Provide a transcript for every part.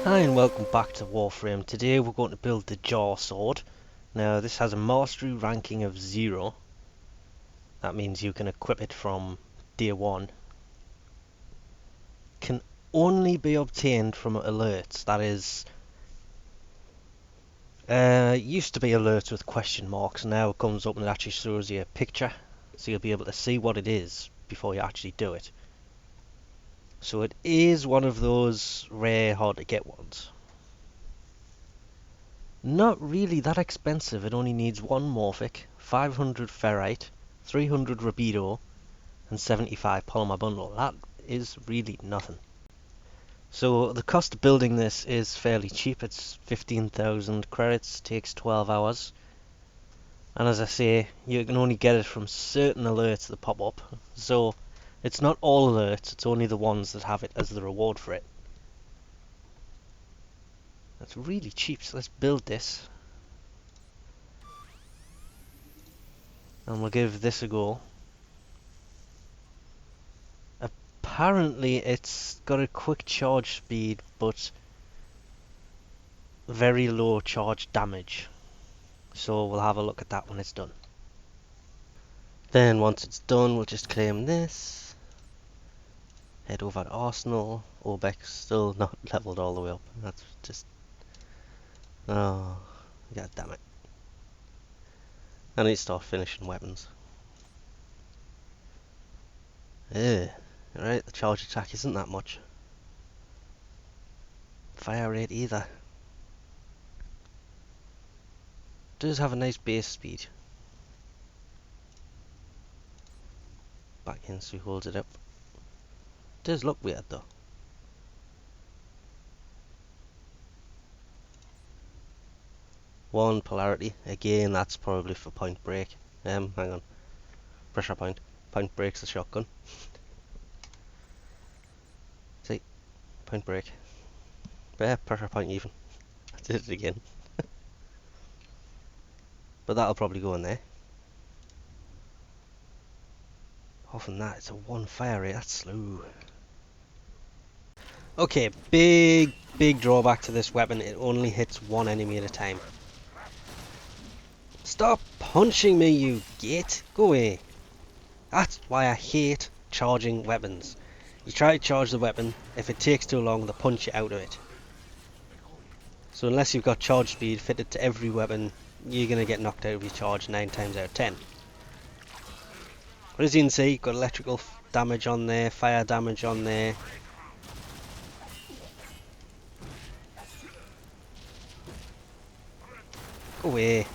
Hi and welcome back to Warframe. Today we're going to build the Jaw Sword. Now this has a mastery ranking of 0. That means you can equip it from day 1. Can only be obtained from alerts. That is, used to be alerts with question marks. Now it comes up and it actually shows you a picture. So you'll be able to see what it is before you actually do it. So it is one of those rare, hard to get ones. Not really that expensive. It only needs 1 Morphic, 500 Ferrite, 300 Rapido, and 75 Polymer Bundle. That is really nothing. So the cost of building this is fairly cheap. It's 15,000 credits, takes 12 hours. And as I say, you can only get it from certain alerts that pop up. So it's not all alerts, it's only the ones that have it as the reward for it. That's really cheap, so let's build this. And we'll give this a go. Apparently it's got a quick charge speed, but very low charge damage. So we'll have a look at that when it's done. Then once it's done, we'll just claim this. Head over to Arsenal. Obek's still not leveled all the way up. That's just... oh, god damn it. I need to start finishing weapons. Alright, the charge attack isn't that much. Fire rate either. Does have a nice base speed. Back in so he holds it up. Does look weird though. One polarity. Again, that's probably for point break. Hang on. Pressure point. Point break's the shotgun. See? Point break. Yeah, pressure point even. I did it again. But that'll probably go in there. Often that, it's a 1 fire rate, that's slow. Okay, big drawback to this weapon, it only hits 1 enemy at a time. Stop punching me, you git! Go away. That's why I hate charging weapons. You try to charge the weapon, if it takes too long, they punch you out of it. So unless you've got charge speed fitted to every weapon, you're going to get knocked out of your charge 9 times out of 10. But as you can see, got electrical damage on there, fire damage on there. Go away.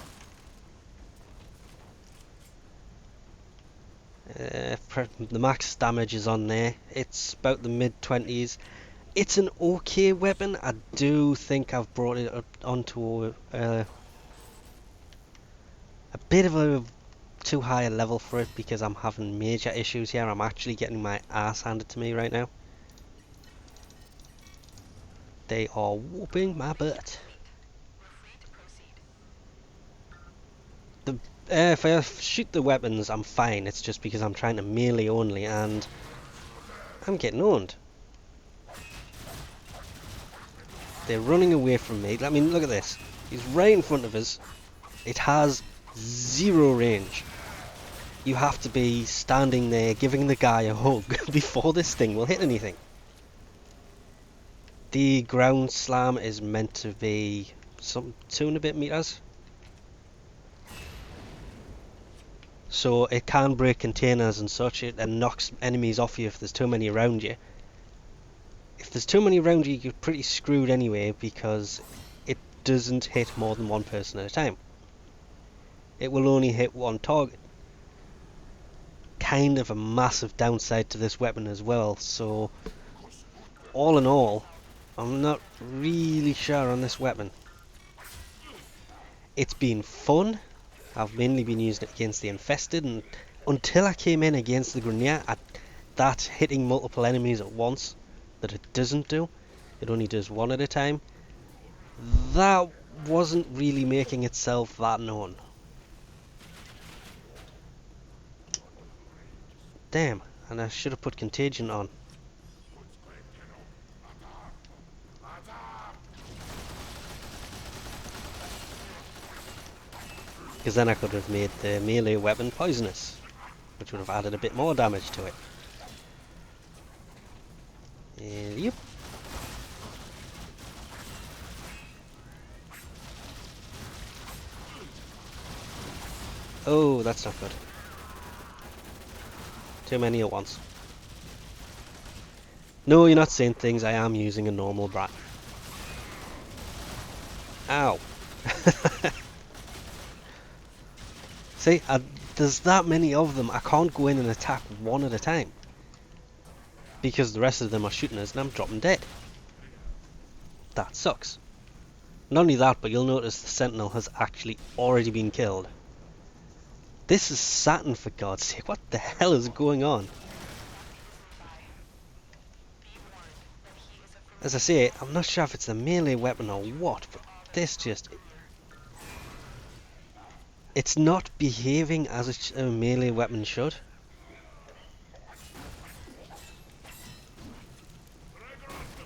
The max damage is on there. It's about the mid-20s. It's an okay weapon. I do think I've brought it onto a bit of a too high a level for it because I'm having major issues here. I'm actually getting my ass handed to me right now. They are whooping my butt. If I shoot the weapons, I'm fine. It's just because I'm trying to melee only and I'm getting owned. They're running away from me. I mean, look at this. He's right in front of us. It has 0 range. You have to be standing there giving the guy a hug before this thing will hit anything. The ground slam is meant to be some 2 and a bit meters. So it can break containers and such, and knocks enemies off you if there's too many around you. If there's too many around you, you're pretty screwed anyway because it doesn't hit more than 1 person at a time. It will only hit 1 target. Kind of a massive downside to this weapon as well, so all in all, I'm not really sure on this weapon. It's been fun. I've mainly been using it against the infested, and until I came in against the Grenier, that hitting multiple enemies at once, that it doesn't do, it only does 1 at a time, that wasn't really making itself that known. Damn, and I should have put Contagion on. Because then I could have made the melee weapon poisonous, which would have added a bit more damage to it. Yep. Oh, that's not good. Too many at once. No, you're not saying things. I am using a normal brat. Ow. See, there's that many of them. I can't go in and attack one at a time. Because the rest of them are shooting us and I'm dropping dead. That sucks. Not only that, but you'll notice the sentinel has actually already been killed. This is Saturn, for God's sake. What the hell is going on? As I say, I'm not sure if it's a melee weapon or what, but this just... It's not behaving as a melee weapon should.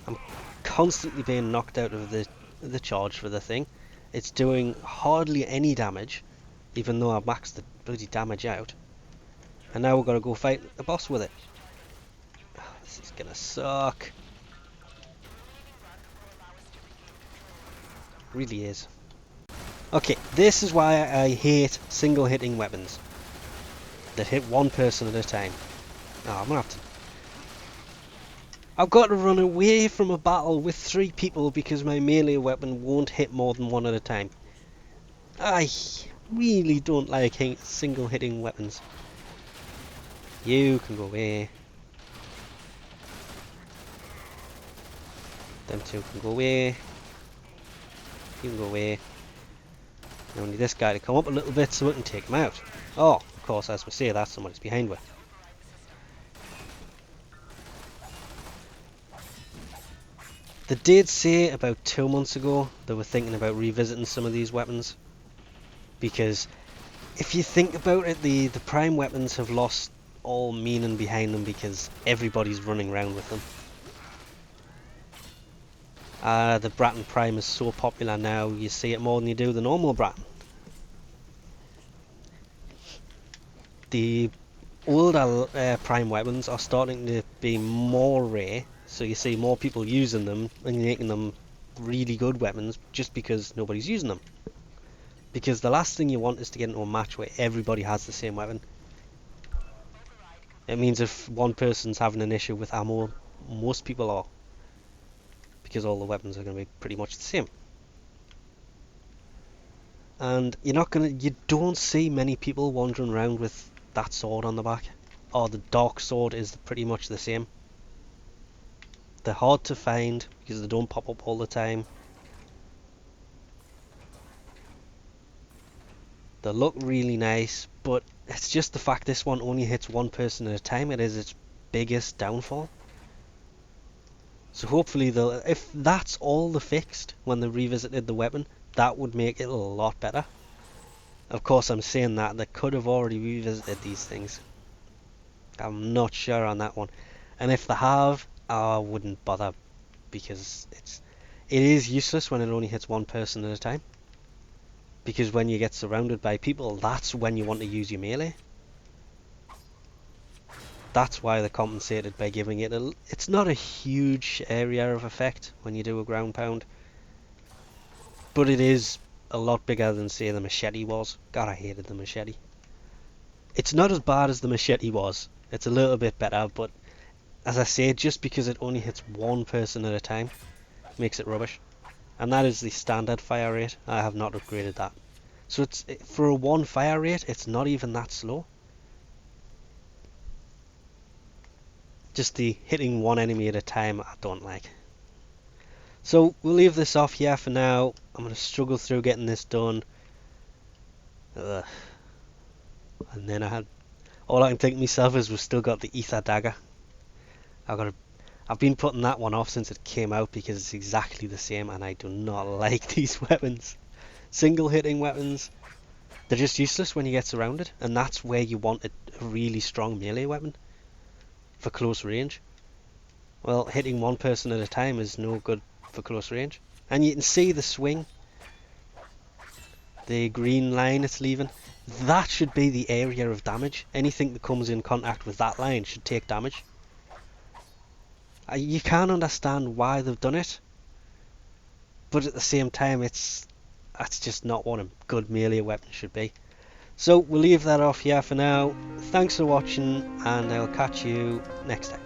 I'm constantly being knocked out of the charge for the thing. It's doing hardly any damage, even though I've maxed the bloody damage out. And now we've got to go fight the boss with it. This is gonna suck. Really is. Okay, this is why I hate single hitting weapons that hit one person at a time. Oh, I'm gonna have to... I've got to run away from a battle with 3 people because my melee weapon won't hit more than one at a time. I really don't like single hitting weapons. You can go away. Them 2 can go away. You can go away. I need this guy to come up a little bit so we can take him out. Oh, of course, as we say that, somebody's behind me. They did say about 2 months ago they were thinking about revisiting some of these weapons. Because if you think about it, the prime weapons have lost all meaning behind them because everybody's running around with them. The Bratton Prime is so popular now, you see it more than you do the normal Bratton. The older prime weapons are starting to be more rare, so you see more people using them and making them really good weapons just because nobody's using them. Because the last thing you want is to get into a match where everybody has the same weapon. It means if one person's having an issue with ammo, most people are. Because all the weapons are going to be pretty much the same. And you don't see many people wandering around with that sword on the back. Or the dark sword is pretty much the same. They're hard to find because they don't pop up all the time. They look really nice, but it's just the fact this one only hits one person at a time. It is its biggest downfall. So hopefully if that's all they fixed when they revisited the weapon, that would make it a lot better. Of course, I'm saying that they could have already revisited these things. I'm not sure on that one. And if they have, I wouldn't bother because it is useless when it only hits one person at a time. Because when you get surrounded by people, that's when you want to use your melee. That's why they compensated by giving it it's not a huge area of effect when you do a ground pound. But it is a lot bigger than, say, the machete was. God, I hated the machete. It's not as bad as the machete was. It's a little bit better, but as I say, just because it only hits one person at a time makes it rubbish. And that is the standard fire rate. I have not upgraded that. So for a 1 fire rate, it's not even that slow. Just the hitting one enemy at a time, I don't like. So we'll leave this off here for now. I'm going to struggle through getting this done. Ugh. And then all I can think to myself is we've still got the Ether Dagger. I've been putting that one off since it came out because it's exactly the same and I do not like these weapons. Single hitting weapons, they're just useless when you get surrounded, and that's where you want a really strong melee weapon for close range. Well, hitting one person at a time is no good for close range. And you can see the swing. the green line it's leaving, that should be the area of damage. Anything that comes in contact with that line should take damage. You can't understand why they've done it, but at the same time, that's just not what a good melee weapon should be. So we'll leave that off here for now. Thanks for watching, and I'll catch you next time.